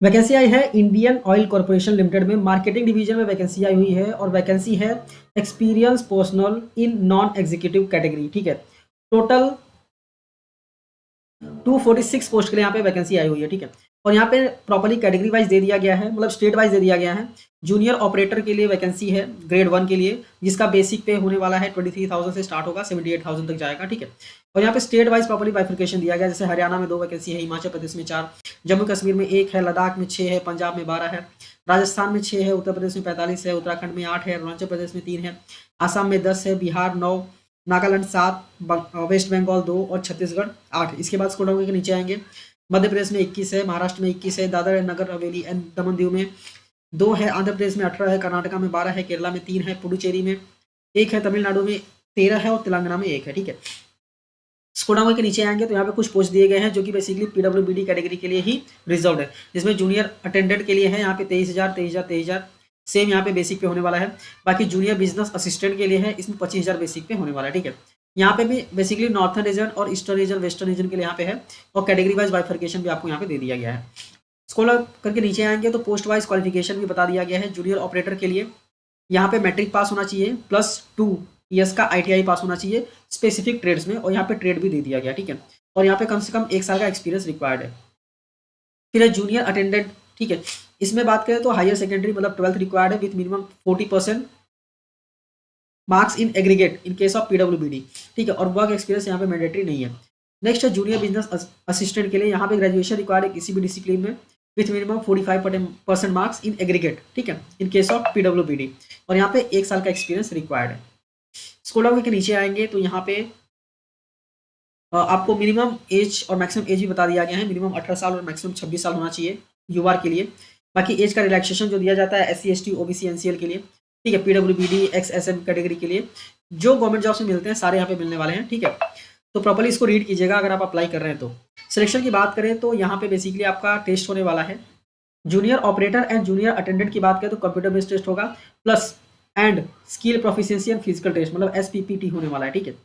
Vacancy आई है Indian oil corporation limited में, marketing division में वैकेंसी आई हुई है और वैकेंसी है experience personal in non executive category. ठीक है, टोटल 246 पोस्ट के लिए यहाँ पे वैकेंसी आई हुई है। ठीक है, और यहाँ पे प्रॉपर्ली कैटेगरी वाइज दे दिया गया है, मतलब स्टेट वाइज दे दिया गया है। जूनियर ऑपरेटर के लिए वैकेंसी है ग्रेड 1 के लिए, जिसका बेसिक पे होने वाला है 23,000 से स्टार्ट होगा, 78,000 तक जाएगा। ठीक है, और यहाँ पे स्टेट वाइज प्रॉपर्ली बाइफिकेशन दिया गया, जैसे हरियाणा में 2 वैकेंसी है, हिमाचल प्रदेश में 4, जम्मू कश्मीर में 1 है, लद्दाख में 6 है, पंजाब में 12 है, राजस्थान में 6 है, उत्तर प्रदेश में 45 है, उत्तराखंड में 8 है, अरुणाचल प्रदेश में 3 है, आसाम में 10 है, बिहार 9, नागालैंड 7, वेस्ट बंगाल 2 और छत्तीसगढ़ 8। इसके बाद स्क्रॉल डाउन के नीचे आएंगे, मध्य प्रदेश में 21 है, महाराष्ट्र में 21 है, दादर नगर हवेली एंड दमन दीव में 2 है, आंध्र प्रदेश में 18 है, कर्नाटका में 12 है, केरला में 3 है, पुडुचेरी में 1 है, तमिलनाडु में 13 है और तेलंगाना में 1 है। ठीक है, स्क्रॉल डाउन के नीचे आएंगे तो यहाँ पे कुछ पोस्ट दिए गए हैं जो कि बेसिकली पीडब्ल्यूबीडी कैटेगरी के लिए ही रिजर्व है, जिसमें जूनियर अटेंडेंट के लिए है यहाँ पे 23,000 23,000 23,000 सेम यहाँ पे बेसिक पे होने वाला है। बाकी जूनियर बिजनेस असिस्टेंट के लिए है, इसमें 25,000 बेसिक पे होने वाला है। ठीक है, यहाँ पे भी बेसिकली नॉर्थन रीजन और ईस्टर्न रीजन वेस्टर्न रीजन के लिए यहाँ पे है, और कैटेगरी वाइज बाइफर्केशन भी आपको यहाँ पे दे दिया गया है। स्क्रॉल करके नीचे आएंगे तो पोस्ट वाइज क्वालिफिकेशन भी बता दिया गया है। जूनियर ऑपरेटर के लिए यहाँ पे मैट्रिक पास होना चाहिए, +2 ईयर्स का ITI पास होना चाहिए स्पेसिफिक ट्रेड्स में, और यहाँ पे ट्रेड भी दे दिया गया। ठीक है, और यहाँ पे कम से कम 1 साल का एक्सपीरियंस रिक्वायर्ड है। फिर है जूनियर अटेंडेंट। ठीक है, इसमें बात करें तो हायर सेकेंडरी मतलब 12th रिक्वायर्ड है with minimum 40% marks in aggregate in case of PWBD. ठीक है, और वर्क एक्सपीरियंस यहाँ पे मैंडेटरी नहीं है। नेक्स्ट है जूनियर बिजनेस असिस्टेंट के लिए, यहाँ पे ग्रेजुएशन रिक्वायर्ड है किसी भी डिसिप्लिन में with minimum 45% marks in aggregate. ठीक है, इन केस ऑफ पीडब्ल्यूबीडी, और यहाँ पे 1 साल का एक्सपीरियंस रिक्वायर्ड है। स्क्रॉल डाउन के नीचे आएंगे तो यहाँ पे आपको मिनिमम एज और मैक्सिमम एज भी बता दिया गया है, मिनिमम 18 साल और मैक्सिमम 26 साल होना चाहिए यूआर के लिए। बाकी एज का रिलैक्सेशन जो दिया जाता है SC ST OBC NCL के लिए। ठीक है, PWBD XSM कैटेगरी के लिए जो गवर्नमेंट जॉब्स में मिलते हैं सारे यहाँ पे मिलने वाले हैं। ठीक है, तो प्रॉपर्ली इसको रीड कीजिएगा अगर आप अप्लाई कर रहे हैं तो। सिलेक्शन की बात करें तो यहाँ पे बेसिकली आपका टेस्ट होने वाला है। Junior operator and junior attendant की बात करें तो कंप्यूटर बेस्ड टेस्ट होगा, plus and skill proficiency and physical test मतलब SPPT होने वाला है। ठीक है,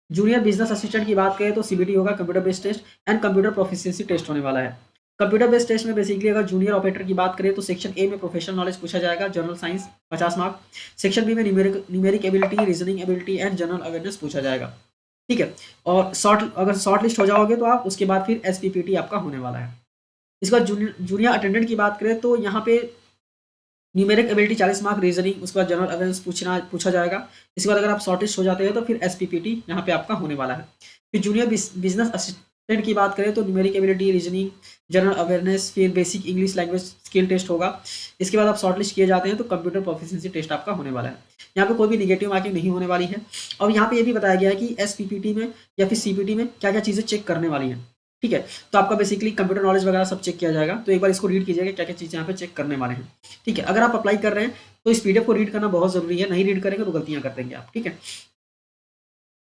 जूनियर बिजनेस असिस्टेंट की बात करें तो CBT होगा, computer based test and computer proficiency test होने वाला है। कंप्यूटर बेस्ड टेस्ट में बेसिकली अगर जूनियर ऑपरेटर की बात करें तो सेक्शन ए में प्रोफेशनल नॉलेज पूछा जाएगा, general science 50 mark, section b में numeric ability, reasoning ability and general awareness पूछा जाएगा। ठीक है, और अगर शॉर्ट लिस्ट हो जाओगे तो आप उसके बाद फिर SPPT आपका होने वाला है। इसके बाद जूनियर अटेंडेंट की बात करें तो यहाँ पे न्यूमेरिक एबिलिटी 40 मार्क, रीजनिंग, उसके बाद जनरल अवेयरनेस पूछा जाएगा। इसके बाद अगर आप शॉर्टेस्ट हो जाते हैं तो फिर SPPT यहाँ पे आपका होने वाला है। फिर जूनियर बिजनेस असिस्टेंट की बात करें तो numeric ability, reasoning, general awareness, फिर basic English language skill test होगा। इसके बाद आप शॉर्टलिस्ट किए जाते हैं तो कंप्यूटर प्रोफिशिएंसी टेस्ट आपका होने वाला है। यहाँ पे कोई भी निगेटिव मार्किंग नहीं होने वाली है। और यहाँ पे ये भी बताया गया है कि SPPT में या फिर CPT में क्या क्या चीज़ें चेक करने वाली हैं। ठीक है, तो आपका बेसिकली कंप्यूटर नॉलेज वगैरह सब चेक किया जाएगा, तो एक बार इसको रीड कीजिएगा क्या क्या चीज़ें यहाँ पे चेक करने वाले हैं। ठीक है, अगर आप अप्लाई कर रहे हैं तो इस PDF को रीड करना बहुत जरूरी है, नहीं रीड करेंगे तो गलतियां कर देंगे आप। ठीक है,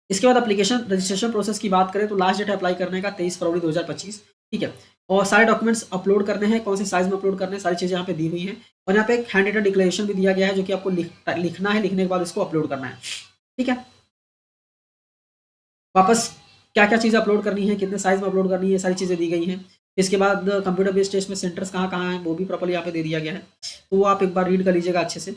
इसके बाद एप्लीकेशन रजिस्ट्रेशन प्रोसेस की बात करें तो लास्ट डेट अप्लाई करने का 23 फरवरी 2025। ठीक है, और सारे डॉक्यूमेंट्स अपलोड करने हैं, कौन से साइज में अपलोड करने हैं, सारी चीज़ें यहाँ पे दी हुई हैं। और यहाँ पे एक हैंड रिटन डिक्लेरेशन भी दिया गया है जो कि आपको लिखना है, लिखने के बाद इसको अपलोड करना है। ठीक है, वापस क्या क्या चीज़ अपलोड करनी है, कितने साइज में अपलोड करनी है, सारी चीज़ें दी गई हैं। इसके बाद कंप्यूटर बेस्ड टेस्ट में सेंटर्स कहाँ कहाँ हैं वो भी प्रॉपर्ली यहाँ पे दे दिया गया है, तो वो आप एक बार रीड कर लीजिएगा अच्छे से।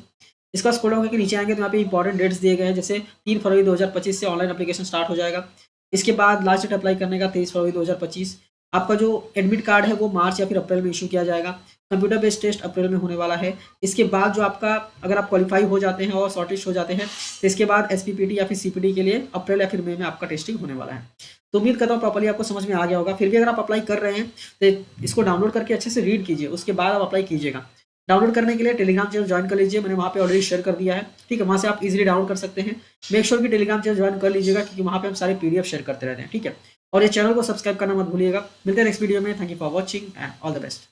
इसका स्क्रॉल होकर के नीचे आएंगे तो यहाँ पे इंपॉर्टेंट डेट्स दिए गए हैं, जैसे 3 फरवरी 2025 से ऑनलाइन एप्लीकेशन स्टार्ट हो जाएगा। इसके बाद लास्ट डेट अप्लाई करने का 23 फरवरी 2025। आपका जो एडमिट कार्ड है वो मार्च या फिर अप्रैल में इशू किया जाएगा। कंप्यूटर बेस्ड टेस्ट अप्रैल में होने वाला है। इसके बाद जो आपका अगर आप क्वालिफाई हो जाते हैं और शॉर्टलिस्ट हो जाते हैं तो इसके बाद SPPT या फिर CPT के लिए अप्रैल या फिर मई में आपका टेस्टिंग होने वाला है। तो उम्मीद करता हूँ प्रॉपर्ली आपको समझ में आ गया होगा। फिर भी अगर आप अप्लाई कर रहे हैं तो इसको डाउनलोड करके अच्छे से रीड कीजिए, उसके बाद आप अप्लाई कीजिएगा। डाउनलोड करने के लिए टेलीग्राम चैनल ज्वाइन कर लीजिए, मैंने वहाँ पे ऑलरेडी शेयर कर दिया है। ठीक है, वहाँ से आप इजीली डाउनलोड कर सकते हैं। मेक श्योर कि टेलीग्राम चैनल ज्वाइन कर लीजिएगा क्योंकि वहाँ पे हम सारे PDF शेयर करते रहते हैं। ठीक है, और ये चैनल को सब्सक्राइब करना मत भूलिएगा। मिलते हैं नेक्स्ट वीडियो में। Thank you for watching and all the best.